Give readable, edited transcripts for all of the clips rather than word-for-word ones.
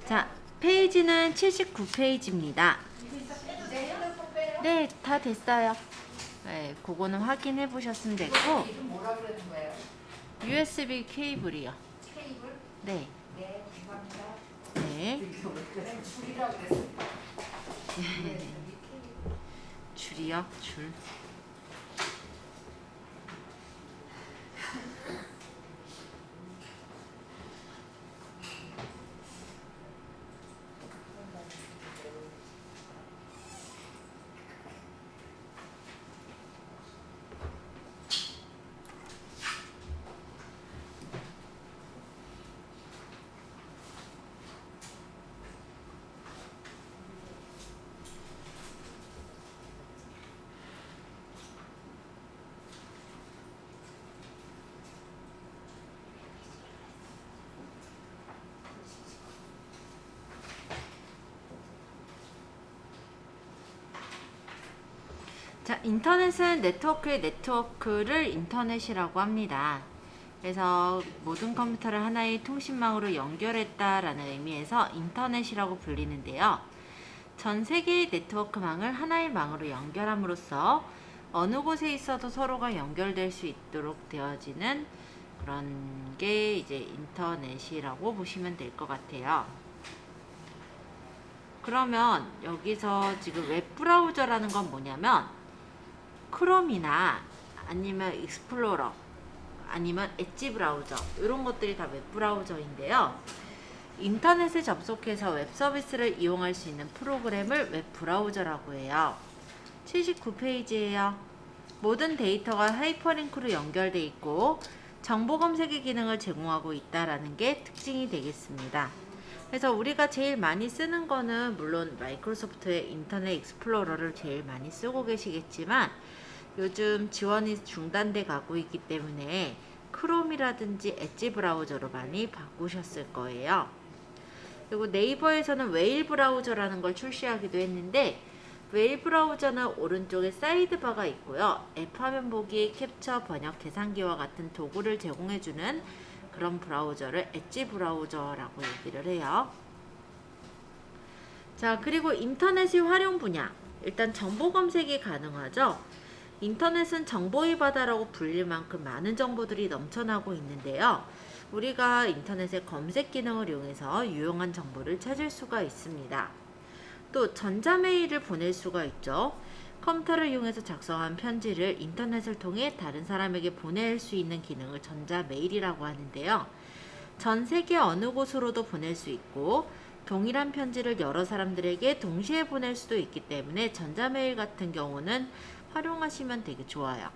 자, 페이지는 79페이지입니다. 네, 다 됐어요. 네, 그거는 확인해 보셨으면 됐고. 이름 뭐라 그러는 거예요? USB 케이블이요. 케이블? 네. 네, 감사합니다. 네. 줄이라고 그랬어요. 줄이요? 줄. 자, 인터넷은 네트워크의 네트워크를 인터넷이라고 합니다. 그래서 모든 컴퓨터를 하나의 통신망으로 연결했다라는 의미에서 인터넷이라고 불리는데요. 전 세계의 네트워크망을 하나의 망으로 연결함으로써 어느 곳에 있어도 서로가 연결될 수 있도록 되어지는 그런 게 이제 인터넷이라고 보시면 될 것 같아요. 그러면 여기서 지금 웹브라우저라는 건 뭐냐면 크롬이나 아니면 익스플로러 아니면 엣지 브라우저 이런 것들이 다 웹브라우저인데요. 인터넷에 접속해서 웹서비스를 이용할 수 있는 프로그램을 웹브라우저라고 해요. 79페이지예요. 모든 데이터가 하이퍼링크로 연결되어 있고 정보 검색의 기능을 제공하고 있다라는 게 특징이 되겠습니다. 그래서 우리가 제일 많이 쓰는 거는 물론 마이크로소프트의 인터넷 익스플로러를 제일 많이 쓰고 계시겠지만 요즘 지원이 중단돼 가고 있기 때문에 크롬이라든지 엣지 브라우저로 많이 바꾸셨을 거예요. 그리고 네이버에서는 웨일 브라우저라는 걸 출시하기도 했는데 웨일 브라우저는 오른쪽에 사이드바가 있고요. 앱 화면 보기, 캡처, 번역, 계산기와 같은 도구를 제공해주는 그런 브라우저를 엣지 브라우저라고 얘기를 해요. 자, 그리고 인터넷의 활용 분야. 일단 정보 검색이 가능하죠. 인터넷은 정보의 바다라고 불릴 만큼 많은 정보들이 넘쳐나고 있는데요. 우리가 인터넷의 검색 기능을 이용해서 유용한 정보를 찾을 수가 있습니다. 또 전자메일을 보낼 수가 있죠. 컴퓨터를 이용해서 작성한 편지를 인터넷을 통해 다른 사람에게 보낼 수 있는 기능을 전자메일이라고 하는데요. 전 세계 어느 곳으로도 보낼 수 있고 동일한 편지를 여러 사람들에게 동시에 보낼 수도 있기 때문에 전자메일 같은 경우는 활용하시면 되게 좋아요.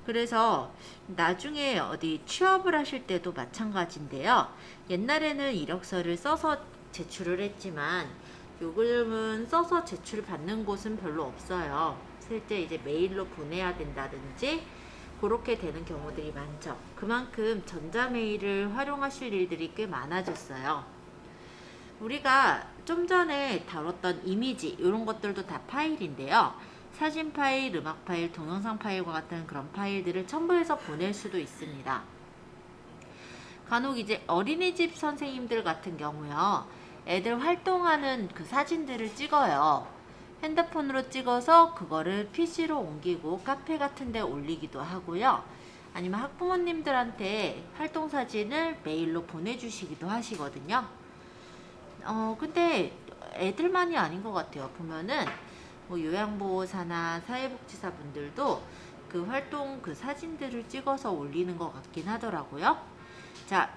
그래서 나중에 어디 취업을 하실 때도 마찬가지인데요. 옛날에는 이력서를 써서 제출을 했지만 요즘은 써서 제출받는 곳은 별로 없어요. 실제 이제 메일로 보내야 된다든지 그렇게 되는 경우들이 많죠. 그만큼 전자메일을 활용하실 일들이 꽤 많아졌어요. 우리가 좀 전에 다뤘던 이미지 이런 것들도 다 파일인데요. 사진 파일, 음악 파일, 동영상 파일과 같은 그런 파일들을 첨부해서 보낼 수도 있습니다. 간혹 이제 어린이집 선생님들 같은 경우요. 애들 활동하는 그 사진들을 찍어요. 핸드폰으로 찍어서 그거를 PC로 옮기고 카페 같은 데 올리기도 하고요. 아니면 학부모님들한테 활동 사진을 메일로 보내주시기도 하시거든요. 근데 애들만이 아닌 것 같아요. 보면은 뭐 요양보호사나 사회복지사 분들도 그 활동 그 사진들을 찍어서 올리는 것 같긴 하더라고요. 자,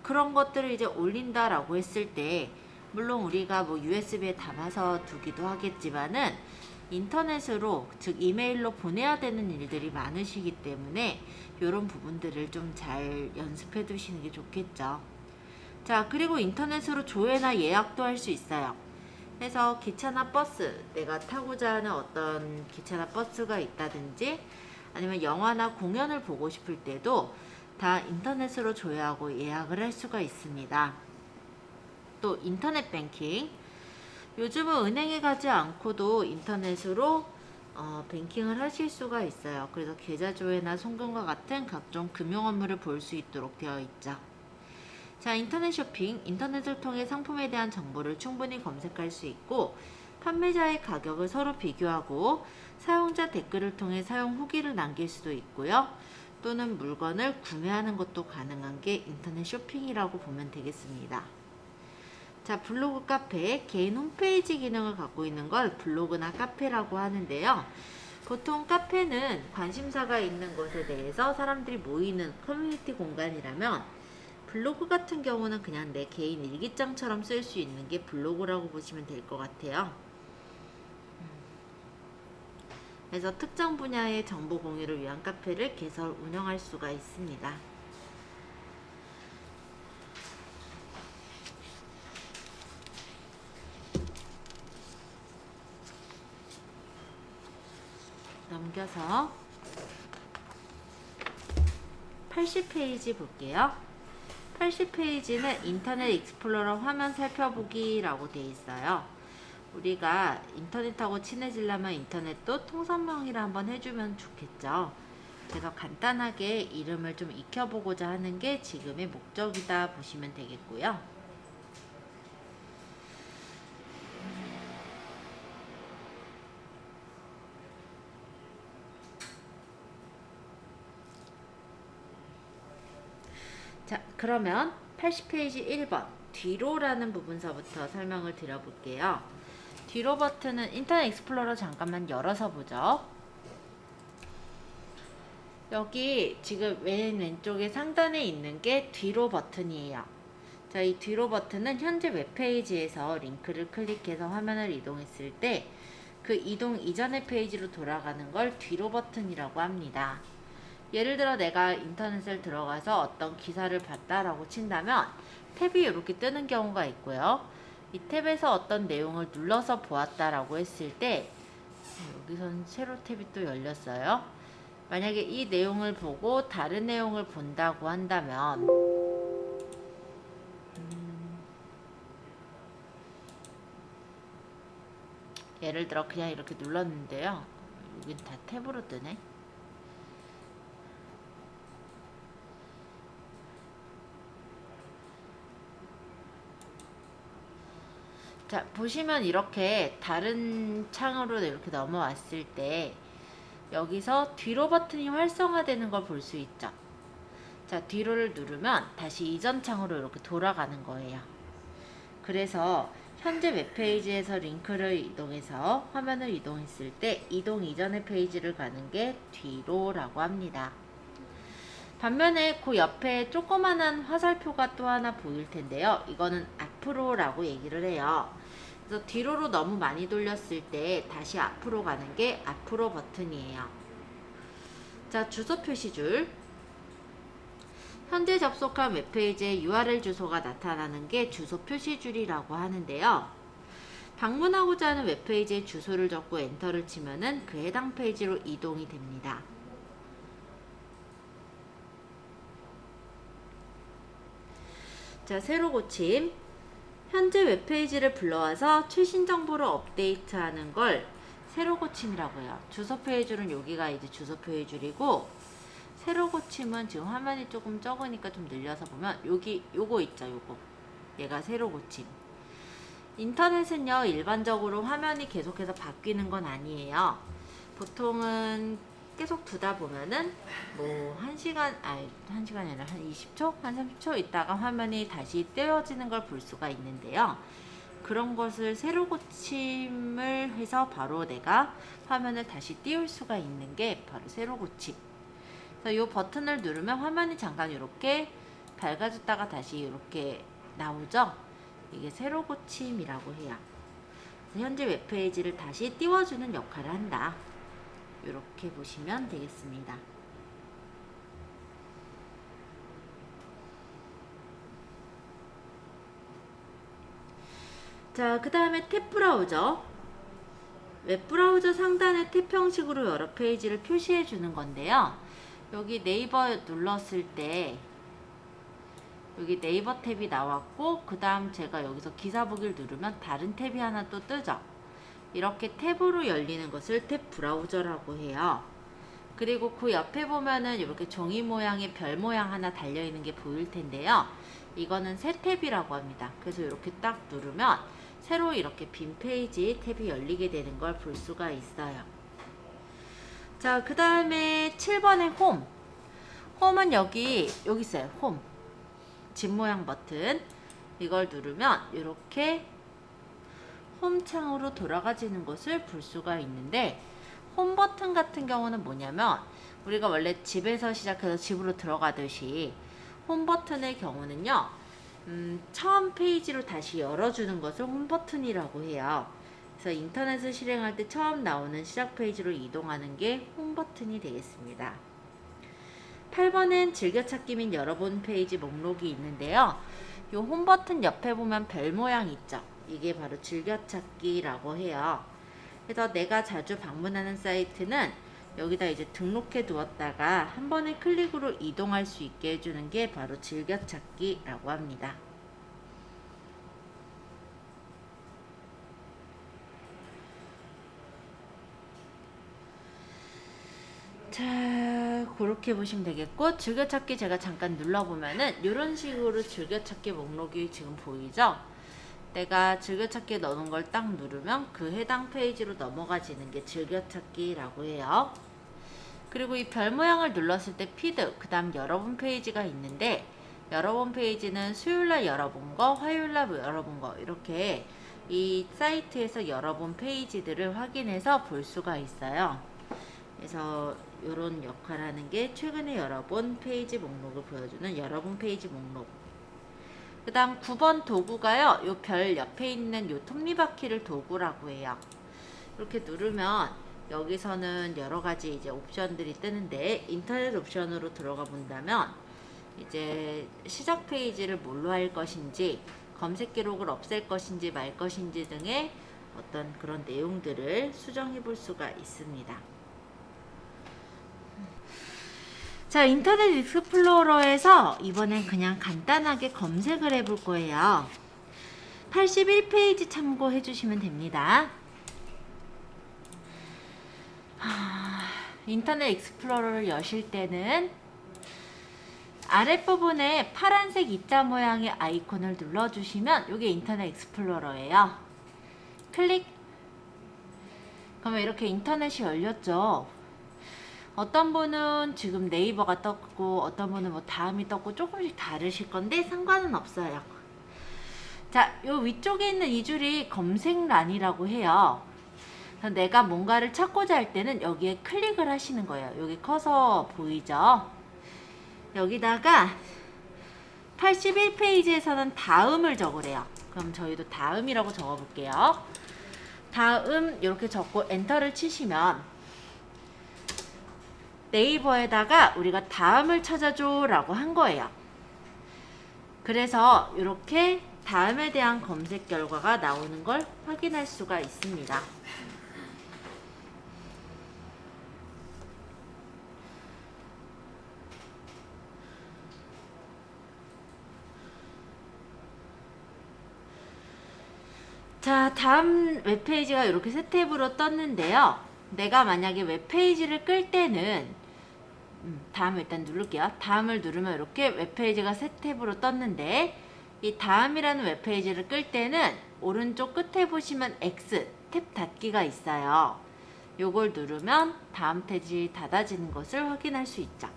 그런 것들을 이제 올린다라고 했을 때 물론 우리가 뭐 USB에 담아서 두기도 하겠지만은 인터넷으로 즉 이메일로 보내야 되는 일들이 많으시기 때문에 이런 부분들을 좀 잘 연습해 두시는 게 좋겠죠. 자, 그리고 인터넷으로 조회나 예약도 할 수 있어요. 그래서 기차나 버스, 내가 타고자 하는 어떤 기차나 버스가 있다든지 아니면 영화나 공연을 보고 싶을 때도 다 인터넷으로 조회하고 예약을 할 수가 있습니다. 또 인터넷 뱅킹. 요즘은 은행에 가지 않고도 인터넷으로 뱅킹을 하실 수가 있어요. 그래서 계좌 조회나 송금과 같은 각종 금융 업무를 볼 수 있도록 되어 있죠. 자, 인터넷 쇼핑. 인터넷을 통해 상품에 대한 정보를 충분히 검색할 수 있고 판매자의 가격을 서로 비교하고 사용자 댓글을 통해 사용 후기를 남길 수도 있고요. 또는 물건을 구매하는 것도 가능한 게 인터넷 쇼핑이라고 보면 되겠습니다. 자, 블로그 카페. 개인 홈페이지 기능을 갖고 있는 걸 블로그나 카페라고 하는데요. 보통 카페는 관심사가 있는 것에 대해서 사람들이 모이는 커뮤니티 공간이라면 블로그 같은 경우는 그냥 내 개인 일기장처럼 쓸 수 있는 게 블로그라고 보시면 될 것 같아요. 그래서 특정 분야의 정보 공유를 위한 카페를 개설 운영할 수가 있습니다. 넘겨서 80페이지 볼게요. 80페이지는 인터넷 익스플로러 화면 살펴보기라고 되어 있어요. 우리가 인터넷하고 친해지려면 인터넷도 통선명의를 한번 해주면 좋겠죠. 그래서 간단하게 이름을 좀 익혀보고자 하는 게 지금의 목적이다 보시면 되겠고요. 자, 그러면 80페이지 1번 뒤로라는 부분서부터 설명을 드려볼게요. 뒤로 버튼은 인터넷 익스플로러 잠깐만 열어서 보죠. 여기 지금 왼쪽에 상단에 있는 게 뒤로 버튼이에요. 자, 이 뒤로 버튼은 현재 웹페이지에서 링크를 클릭해서 화면을 이동했을 때 그 이동 이전의 페이지로 돌아가는 걸 뒤로 버튼이라고 합니다. 예를 들어 내가 인터넷을 들어가서 어떤 기사를 봤다라고 친다면 탭이 이렇게 뜨는 경우가 있고요. 이 탭에서 어떤 내용을 눌러서 보았다라고 했을 때 여기선 세로 탭이 또 열렸어요. 만약에 이 내용을 보고 다른 내용을 본다고 한다면 예를 들어 그냥 이렇게 눌렀는데요. 여긴 다 탭으로 뜨네. 자, 보시면 이렇게 다른 창으로 이렇게 넘어왔을 때 여기서 뒤로 버튼이 활성화되는 걸 볼 수 있죠. 자, 뒤로를 누르면 다시 이전 창으로 이렇게 돌아가는 거예요. 그래서 현재 웹페이지에서 링크를 이동해서 화면을 이동했을 때 이동 이전의 페이지를 가는 게 뒤로라고 합니다. 반면에 그 옆에 조그만한 화살표가 또 하나 보일 텐데요. 이거는 앞으로라고 얘기를 해요. 그래서 뒤로로 너무 많이 돌렸을 때 다시 앞으로 가는 게 앞으로 버튼이에요. 자, 주소 표시줄. 현재 접속한 웹페이지의 URL 주소가 나타나는 게 주소 표시줄이라고 하는데요. 방문하고자 하는 웹페이지의 주소를 적고 엔터를 치면은 그 해당 페이지로 이동이 됩니다. 자, 새로 고침. 현재 웹페이지를 불러와서 최신 정보를 업데이트하는 걸 새로 고침이라고 해요. 주소 표시줄은 여기가 이제 주소 표시줄이고 새로 고침은 지금 화면이 조금 적으니까 좀 늘려서 보면 여기 요거 있죠. 요거. 얘가 새로 고침. 인터넷은요, 일반적으로 화면이 계속해서 바뀌는 건 아니에요. 보통은 계속 두다 보면은 뭐 1시간이 아니라 한 20초? 한 30초 있다가 화면이 다시 떼어지는 걸 볼 수가 있는데요. 그런 것을 새로 고침을 해서 바로 내가 화면을 다시 띄울 수가 있는 게 바로 새로 고침. 그래서 이 버튼을 누르면 화면이 잠깐 이렇게 밝아졌다가 다시 이렇게 나오죠. 이게 새로 고침이라고 해요. 현재 웹페이지를 다시 띄워주는 역할을 한다. 이렇게 보시면 되겠습니다. 자, 그 다음에 탭 브라우저. 웹브라우저 상단에 탭 형식으로 여러 페이지를 표시해 주는 건데요. 여기 네이버 눌렀을 때 여기 네이버 탭이 나왔고 그 다음 제가 여기서 기사 보기를 누르면 다른 탭이 하나 또 뜨죠. 이렇게 탭으로 열리는 것을 탭 브라우저라고 해요. 그리고 그 옆에 보면은 이렇게 종이 모양의 별 모양 하나 달려있는 게 보일 텐데요. 이거는 새 탭이라고 합니다. 그래서 이렇게 딱 누르면 새로 이렇게 빈 페이지 탭이 열리게 되는 걸 볼 수가 있어요. 자, 그 다음에 7번의 홈. 홈은 여기 있어요. 홈. 집 모양 버튼. 이걸 누르면 이렇게 홈 창으로 돌아가지는 것을 볼 수가 있는데, 홈 버튼 같은 경우는 뭐냐면 우리가 원래 집에서 시작해서 집으로 들어가듯이 홈 버튼의 경우는요, 처음 페이지로 다시 열어주는 것을 홈 버튼이라고 해요. 그래서 인터넷을 실행할 때 처음 나오는 시작 페이지로 이동하는 게 홈 버튼이 되겠습니다. 8번은 즐겨찾기 및 열어본 페이지 목록이 있는데요. 이 홈 버튼 옆에 보면 별 모양 있죠? 이게 바로 즐겨찾기라고 해요. 그래서 내가 자주 방문하는 사이트는 여기다 이제 등록해 두었다가 한 번의 클릭으로 이동할 수 있게 해주는 게 바로 즐겨찾기라고 합니다. 자, 그렇게 보시면 되겠고, 즐겨찾기 제가 잠깐 눌러보면은 이런 식으로 즐겨찾기 목록이 지금 보이죠? 내가 즐겨찾기에 넣는 걸 딱 누르면 그 해당 페이지로 넘어가지는 게 즐겨찾기라고 해요. 그리고 이 별 모양을 눌렀을 때 피드, 그 다음 열어본 페이지가 있는데, 열어본 페이지는 수요일날 열어본 거, 화요일날 열어본 거, 이렇게 이 사이트에서 열어본 페이지들을 확인해서 볼 수가 있어요. 그래서 이런 역할을 하는 게 최근에 열어본 페이지 목록을 보여주는 열어본 페이지 목록. 그 다음 9번 도구가요, 요 별 옆에 있는 요 톱니바퀴를 도구라고 해요. 이렇게 누르면 여기서는 여러 가지 이제 옵션들이 뜨는데, 인터넷 옵션으로 들어가 본다면 이제 시작 페이지를 뭘로 할 것인지, 검색 기록을 없앨 것인지 말 것인지 등의 어떤 그런 내용들을 수정해 볼 수가 있습니다. 자, 인터넷 익스플로러에서 이번엔 그냥 간단하게 검색을 해볼 거예요. 81페이지 참고해 주시면 됩니다. 인터넷 익스플로러를 여실 때는 아랫부분에 파란색 입자 모양의 아이콘을 눌러주시면 이게 인터넷 익스플로러예요. 클릭. 그러면 이렇게 인터넷이 열렸죠. 어떤 분은 지금 네이버가 떴고 어떤 분은 뭐 다음이 떴고 조금씩 다르실 건데 상관은 없어요. 자, 요 위쪽에 있는 이 줄이 검색란이라고 해요. 그래서 내가 뭔가를 찾고자 할 때는 여기에 클릭을 하시는 거예요. 여기 커서 보이죠? 여기다가 81페이지에서는 다음을 적으래요. 그럼 저희도 다음이라고 적어볼게요. 다음 이렇게 적고 엔터를 치시면 네이버에다가 우리가 다음을 찾아줘 라고 한 거예요. 그래서 이렇게 다음에 대한 검색 결과가 나오는 걸 확인할 수가 있습니다. 자, 다음 웹페이지가 이렇게 새 탭으로 떴는데요. 내가 만약에 웹페이지를 끌 때는 다음 일단 누를게요. 다음을 누르면 이렇게 웹페이지가 새 탭으로 떴는데, 이 다음이라는 웹페이지를 끌 때는 오른쪽 끝에 보시면 X 탭 닫기가 있어요. 요걸 누르면 다음 탭이 닫아지는 것을 확인할 수 있죠.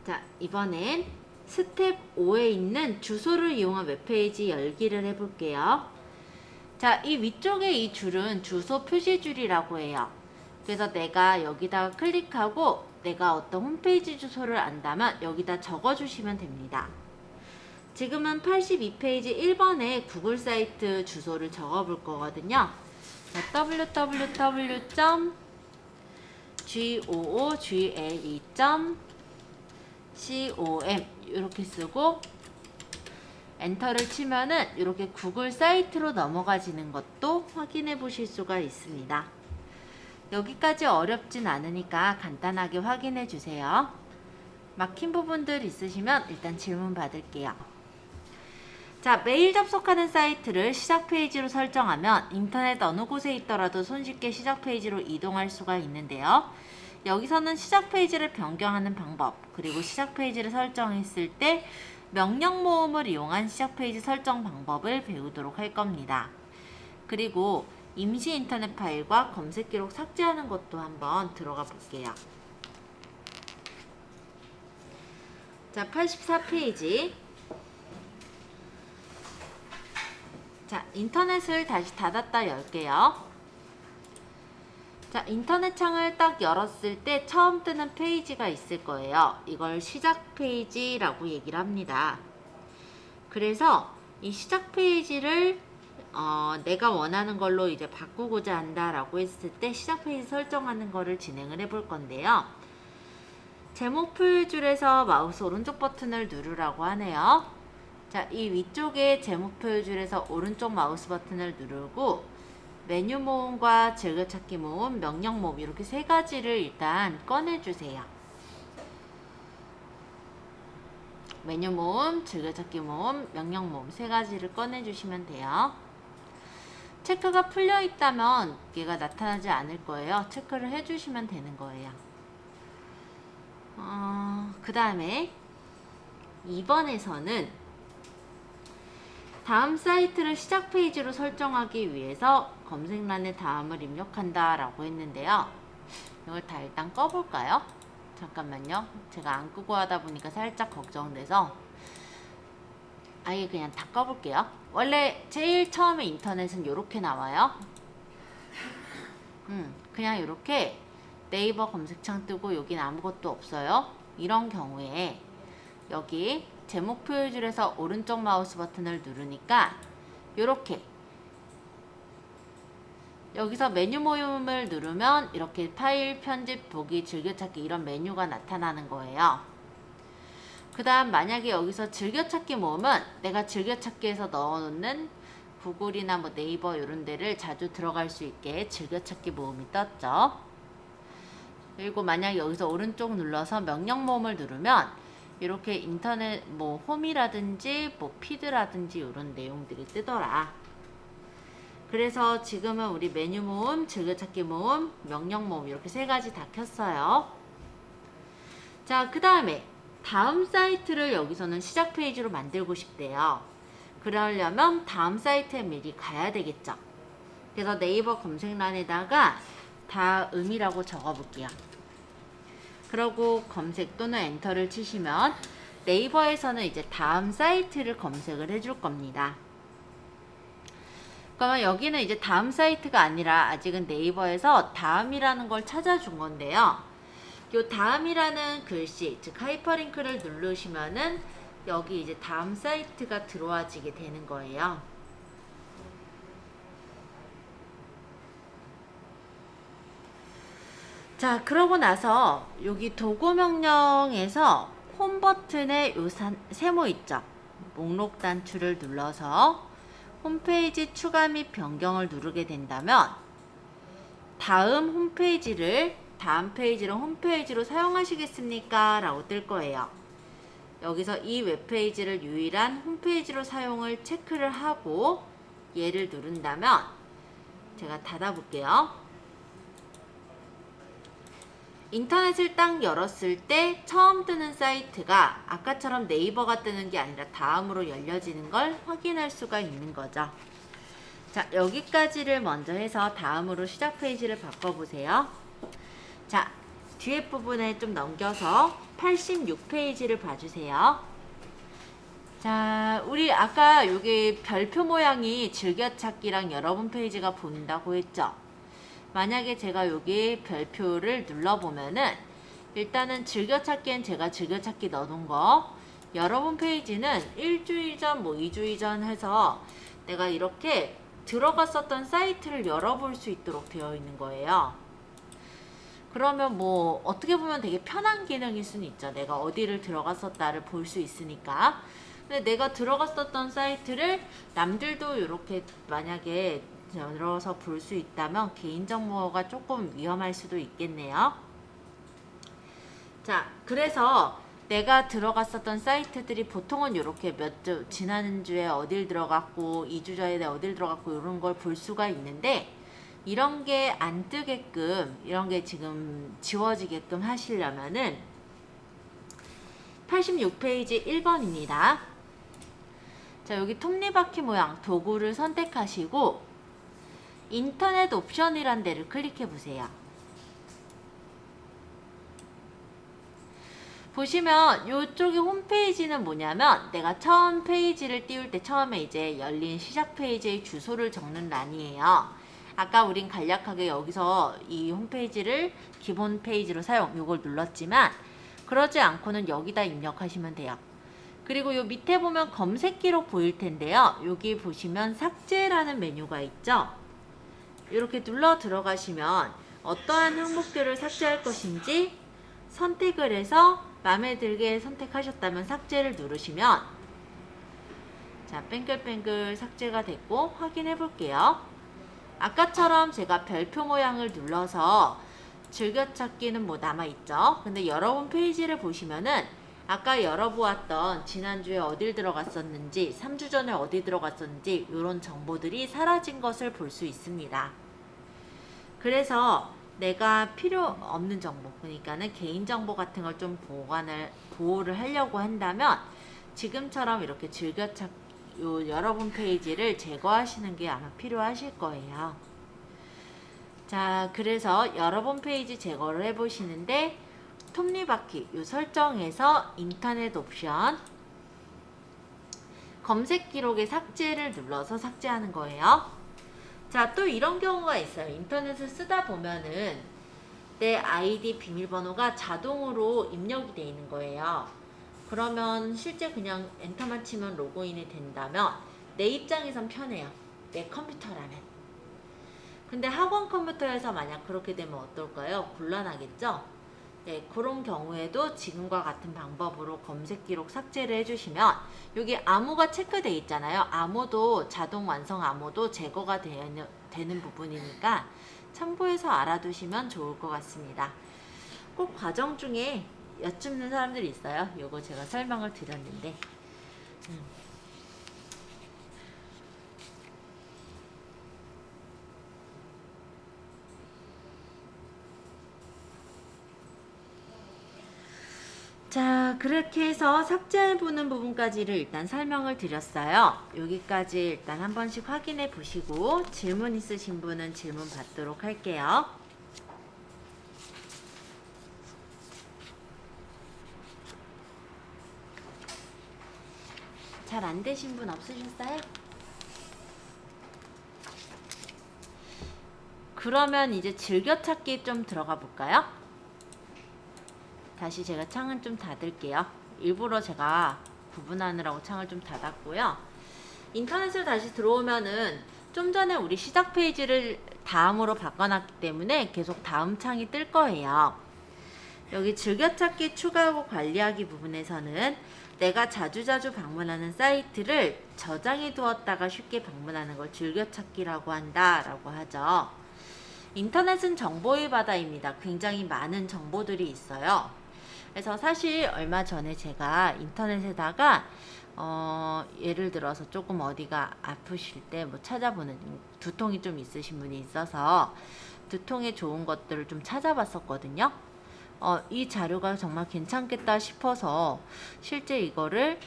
자, 이번엔 스텝 5에 있는 주소를 이용한 웹페이지 열기를 해볼게요. 자, 이 위쪽에 이 줄은 주소 표시줄이라고 해요. 그래서 내가 여기다가 클릭하고 내가 어떤 홈페이지 주소를 안다면 여기다 적어주시면 됩니다. 지금은 82페이지 1번에 구글 사이트 주소를 적어볼 거거든요. www.google.com 이렇게 쓰고 엔터를 치면은 이렇게 구글 사이트로 넘어가지는 것도 확인해 보실 수가 있습니다. 여기까지 어렵진 않으니까 간단하게 확인해 주세요. 막힌 부분들 있으시면 일단 질문 받을게요. 자, 매일 접속하는 사이트를 시작 페이지로 설정하면 인터넷 어느 곳에 있더라도 손쉽게 시작 페이지로 이동할 수가 있는데요. 여기서는 시작 페이지를 변경하는 방법, 그리고 시작 페이지를 설정했을 때 명령 모음을 이용한 시작 페이지 설정 방법을 배우도록 할 겁니다. 그리고 임시 인터넷 파일과 검색 기록 삭제하는 것도 한번 들어가 볼게요. 자, 84페이지. 자, 인터넷을 다시 닫았다 열게요. 자, 인터넷 창을 딱 열었을 때 처음 뜨는 페이지가 있을 거예요. 이걸 시작 페이지라고 얘기를 합니다. 그래서 이 시작 페이지를 내가 원하는 걸로 이제 바꾸고자 한다라고 했을 때 시작 페이지 설정하는 거를 진행을 해볼 건데요. 제목 표현줄에서 마우스 오른쪽 버튼을 누르라고 하네요. 자, 이 위쪽에 제목 표현줄에서 오른쪽 마우스 버튼을 누르고 메뉴 모음과 즐겨찾기 모음, 명령 모음 이렇게 세 가지를 일단 꺼내주세요. 메뉴 모음, 즐겨찾기 모음, 명령 모음 세 가지를 꺼내주시면 돼요. 체크가 풀려 있다면 얘가 나타나지 않을 거예요. 체크를 해주시면 되는 거예요. 그 다음에 2번에서는 다음 사이트를 시작 페이지로 설정하기 위해서 검색란에 다음을 입력한다 라고 했는데요. 이걸 다 일단 꺼볼까요? 잠깐만요. 제가 안 끄고 하다 보니까 살짝 걱정돼서 아예 그냥 다 꺼볼게요. 원래 제일 처음에 인터넷은 이렇게 나와요. 그냥 이렇게 네이버 검색창 뜨고 여긴 아무것도 없어요. 이런 경우에 여기 제목 표현줄에서 오른쪽 마우스 버튼을 누르니까 이렇게 여기서 메뉴 모음을 누르면 이렇게 파일, 편집, 보기, 즐겨찾기 이런 메뉴가 나타나는 거예요. 그 다음 만약에 여기서 즐겨찾기 모음은 내가 즐겨찾기에서 넣어놓는 구글이나 뭐 네이버 이런 데를 자주 들어갈 수 있게 즐겨찾기 모음이 떴죠. 그리고 만약에 여기서 오른쪽 눌러서 명령 모음을 누르면 이렇게 인터넷 뭐 홈이라든지 뭐 피드라든지 이런 내용들이 뜨더라. 그래서 지금은 우리 메뉴 모음, 즐겨찾기 모음, 명령 모음 이렇게 세 가지 다 켰어요. 자, 그 다음에 다음 사이트를 여기서는 시작 페이지로 만들고 싶대요. 그러려면 다음 사이트에 미리 가야 되겠죠. 그래서 네이버 검색란에다가 다음이라고 적어볼게요. 그러고 검색 또는 엔터를 치시면 네이버에서는 이제 다음 사이트를 검색을 해줄 겁니다. 그러면 여기는 이제 다음 사이트가 아니라 아직은 네이버에서 다음이라는 걸 찾아준 건데요. 요 다음이라는 글씨, 즉 하이퍼링크를 누르시면은 여기 이제 다음 사이트가 들어와지게 되는 거예요. 자, 그러고 나서 여기 도구 명령에서 홈 버튼에 요 세모 있죠? 목록 단추를 눌러서 홈페이지 추가 및 변경을 누르게 된다면 다음 페이지를 홈페이지로 사용하시겠습니까? 라고 뜰 거예요. 여기서 이 웹페이지를 유일한 홈페이지로 사용을 체크를 하고 얘를 누른다면 제가 닫아볼게요. 인터넷을 딱 열었을 때 처음 뜨는 사이트가 아까처럼 네이버가 뜨는 게 아니라 다음으로 열려지는 걸 확인할 수가 있는 거죠. 자, 여기까지를 먼저 해서 다음으로 시작 페이지를 바꿔보세요. 자, 뒤에 부분에 좀 넘겨서 86페이지를 봐주세요. 자, 우리 아까 여기 별표 모양이 즐겨찾기랑 여러분 페이지가 보인다고 했죠? 만약에 제가 여기 별표를 눌러보면은 일단은 즐겨찾기엔 제가 즐겨찾기 넣어놓은 거, 여러분 페이지는 일주일 전, 뭐 2주일 전 해서 내가 이렇게 들어갔었던 사이트를 열어볼 수 있도록 되어 있는 거예요. 그러면 뭐 어떻게 보면 되게 편한 기능일 수는 있죠. 내가 어디를 들어갔었다를 볼 수 있으니까. 근데 내가 들어갔었던 사이트를 남들도 이렇게 만약에 열어서 볼 수 있다면 개인정보가 조금 위험할 수도 있겠네요. 자, 그래서 내가 들어갔었던 사이트들이 보통은 이렇게 지난주에 어딜 들어갔고 2주 전에 어딜 들어갔고 이런 걸 볼 수가 있는데 이런 게 안 뜨게끔, 이런 게 지금 지워지게끔 하시려면은 86페이지 1번입니다. 자, 여기 톱니바퀴 모양 도구를 선택하시고 인터넷 옵션이란 데를 클릭해 보세요. 보시면 이쪽에 홈페이지는 뭐냐면 내가 처음 페이지를 띄울 때 처음에 이제 열린 시작 페이지의 주소를 적는 란이에요. 아까 우린 간략하게 여기서 이 홈페이지를 기본 페이지로 사용, 요걸 눌렀지만 그러지 않고는 여기다 입력하시면 돼요. 그리고 요 밑에 보면 검색 기록 보일 텐데요. 여기 보시면 삭제라는 메뉴가 있죠. 이렇게 눌러 들어가시면 어떠한 항목들을 삭제할 것인지 선택을 해서 마음에 들게 선택하셨다면 삭제를 누르시면 자, 뱅글뱅글 삭제가 됐고 확인해 볼게요. 아까처럼 제가 별표 모양을 눌러서 즐겨찾기는 뭐 남아있죠. 근데 여러분 페이지를 보시면은 아까 열어보았던 지난주에 어딜 들어갔었는지 3주 전에 어디 들어갔었는지 이런 정보들이 사라진 것을 볼 수 있습니다. 그래서 내가 필요 없는 정보, 그러니까는 개인정보 같은 걸 좀 보호를 하려고 한다면 지금처럼 이렇게 요 여러분 페이지를 제거하시는 게 아마 필요하실 거예요. 자, 그래서 여러분 페이지 제거를 해보시는데 톱니바퀴 요 설정에서 인터넷 옵션 검색 기록의 삭제를 눌러서 삭제하는 거예요. 자, 또 이런 경우가 있어요. 인터넷을 쓰다 보면은 내 아이디 비밀번호가 자동으로 입력이 돼 있는 거예요. 그러면 실제 그냥 엔터만 치면 로그인이 된다면 내 입장에선 편해요. 내 컴퓨터라면. 근데 학원 컴퓨터에서 만약 그렇게 되면 어떨까요? 곤란하겠죠? 네, 그런 경우에도 지금과 같은 방법으로 검색 기록 삭제를 해주시면 여기 암호가 체크되어 있잖아요. 암호도 자동 완성 암호도 제거가 되는 부분이니까 참고해서 알아두시면 좋을 것 같습니다. 꼭 과정 중에 여쭙는 사람들이 있어요. 요거 제가 설명을 드렸는데 자, 그렇게 해서 삭제해보는 부분까지를 일단 설명을 드렸어요. 여기까지 일단 한 번씩 확인해 보시고 질문 있으신 분은 질문 받도록 할게요. 잘 안 되신 분 없으셨어요? 그러면 이제 즐겨찾기 좀 들어가 볼까요? 다시 제가 창은 좀 닫을게요. 일부러 제가 구분하느라고 창을 좀 닫았고요. 인터넷을 다시 들어오면은 좀 전에 우리 시작 페이지를 다음으로 바꿔놨기 때문에 계속 다음 창이 뜰 거예요. 여기 즐겨찾기 추가하고 관리하기 부분에서는 내가 자주자주 방문하는 사이트를 저장해 두었다가 쉽게 방문하는 걸 즐겨찾기라고 한다라고 하죠. 인터넷은 정보의 바다입니다. 굉장히 많은 정보들이 있어요. 그래서 사실 얼마 전에 제가 인터넷에다가 예를 들어서 조금 어디가 아프실 때 뭐 찾아보는 두통이 좀 있으신 분이 있어서 두통에 좋은 것들을 좀 찾아봤었거든요. 이 자료가 정말 괜찮겠다 싶어서 실제 이거를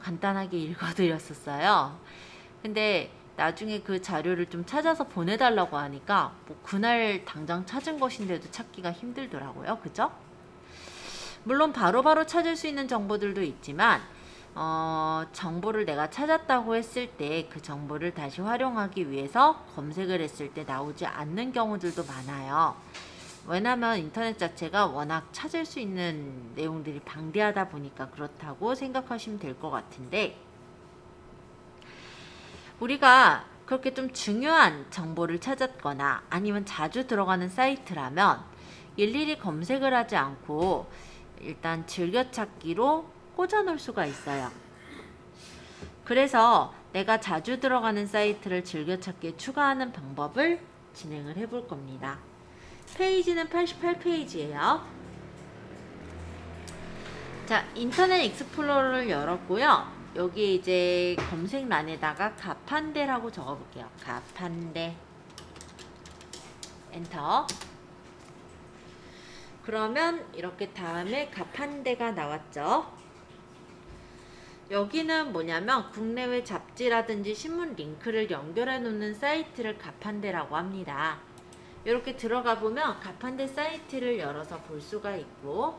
간단하게 읽어드렸었어요. 근데 나중에 그 자료를 좀 찾아서 보내달라고 하니까 뭐 그날 당장 찾은 것인데도 찾기가 힘들더라고요. 그죠? 물론 바로바로 찾을 수 있는 정보들도 있지만 정보를 내가 찾았다고 했을 때 그 정보를 다시 활용하기 위해서 검색을 했을 때 나오지 않는 경우들도 많아요. 왜냐면 인터넷 자체가 워낙 찾을 수 있는 내용들이 방대하다 보니까 그렇다고 생각하시면 될 것 같은데 우리가 그렇게 좀 중요한 정보를 찾았거나 아니면 자주 들어가는 사이트라면 일일이 검색을 하지 않고 일단 즐겨찾기로 꽂아 놓을 수가 있어요. 그래서 내가 자주 들어가는 사이트를 즐겨찾기에 추가하는 방법을 진행을 해볼 겁니다. 페이지는 88페이지예요. 자, 인터넷 익스플로러를 열었고요. 여기 이제 검색란에다가 가판대라고 적어볼게요. 가판대. 엔터. 그러면 이렇게 다음에 가판대가 나왔죠. 여기는 뭐냐면 국내외 잡지라든지 신문 링크를 연결해 놓는 사이트를 가판대라고 합니다. 이렇게 들어가 보면 가판대 사이트를 열어서 볼 수가 있고,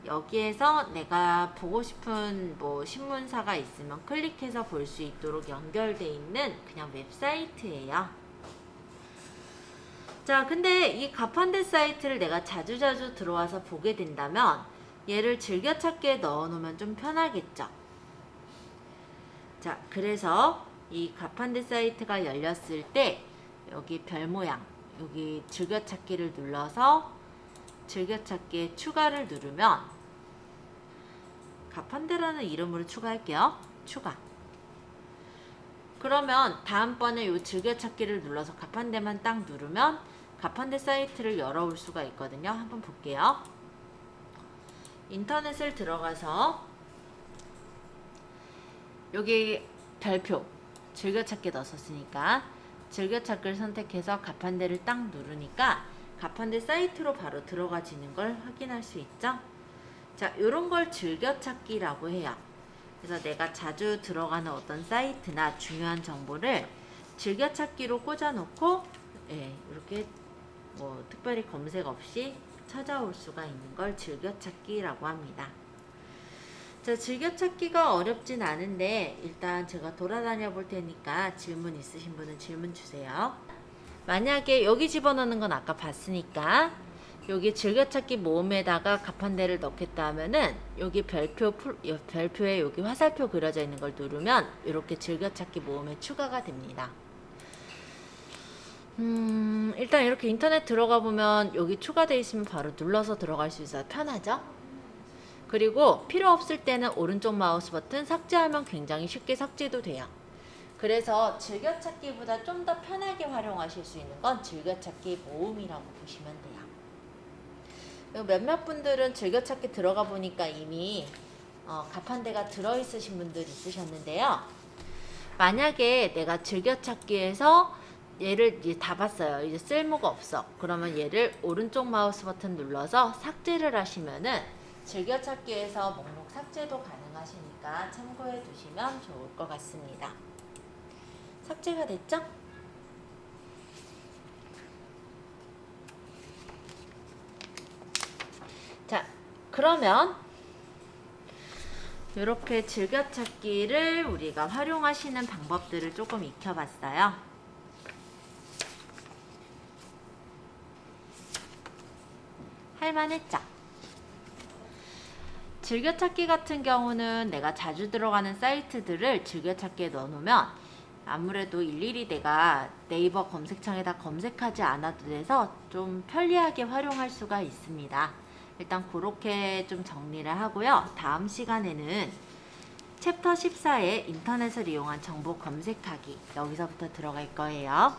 여기에서 내가 보고 싶은 뭐 신문사가 있으면 클릭해서 볼 수 있도록 연결돼 있는 그냥 웹사이트예요. 자, 근데 이 가판대 사이트를 내가 자주자주 들어와서 보게 된다면 얘를 즐겨찾기에 넣어놓으면 좀 편하겠죠. 자, 그래서 이 가판대 사이트가 열렸을 때 여기 별 모양, 여기 즐겨찾기를 눌러서 즐겨찾기에 추가를 누르면, 가판대라는 이름으로 추가할게요. 추가. 그러면 다음번에 이 즐겨찾기를 눌러서 가판대만 딱 누르면 가판대 사이트를 열어올 수가 있거든요. 한번 볼게요. 인터넷을 들어가서 여기 별표 즐겨찾기 넣었으니까 즐겨찾기를 선택해서 가판대를 딱 누르니까 가판대 사이트로 바로 들어가지는 걸 확인할 수 있죠. 자, 요런 걸 즐겨찾기라고 해요. 그래서 내가 자주 들어가는 어떤 사이트나 중요한 정보를 즐겨찾기로 꽂아놓고, 예, 이렇게 뭐 특별히 검색 없이 찾아올 수가 있는 걸 즐겨찾기라고 합니다. 자, 즐겨찾기가 어렵진 않은데 일단 제가 돌아다녀 볼 테니까 질문 있으신 분은 질문 주세요. 만약에 여기 집어넣는 건 아까 봤으니까 여기 즐겨찾기 모음에다가 가판대를 넣겠다 하면은 여기 별표에 여기 화살표 그려져 있는 걸 누르면 이렇게 즐겨찾기 모음에 추가가 됩니다. 일단 이렇게 인터넷 들어가 보면 여기 추가되어 있으면 바로 눌러서 들어갈 수 있어서 편하죠. 그리고 필요 없을 때는 오른쪽 마우스 버튼 삭제하면 굉장히 쉽게 삭제도 돼요. 그래서 즐겨찾기보다 좀 더 편하게 활용하실 수 있는 건 즐겨찾기 모음이라고 보시면 돼요. 몇몇 분들은 즐겨찾기 들어가 보니까 이미 가판대가 들어있으신 분들 있으셨는데요. 만약에 내가 즐겨찾기에서 얘를 이제 다 봤어요. 이제 쓸모가 없어. 그러면 얘를 오른쪽 마우스 버튼 눌러서 삭제를 하시면은 즐겨찾기에서 목록 삭제도 가능하시니까 참고해 두시면 좋을 것 같습니다. 삭제가 됐죠? 자, 그러면 이렇게 즐겨찾기를 우리가 활용하시는 방법들을 조금 익혀봤어요. 할만했죠? 즐겨찾기 같은 경우는 내가 자주 들어가는 사이트들을 즐겨찾기에 넣어놓으면 아무래도 일일이 내가 네이버 검색창에다 검색하지 않아도 돼서 좀 편리하게 활용할 수가 있습니다. 일단 그렇게 좀 정리를 하고요. 다음 시간에는 챕터 14의 인터넷을 이용한 정보 검색하기, 여기서부터 들어갈 거예요.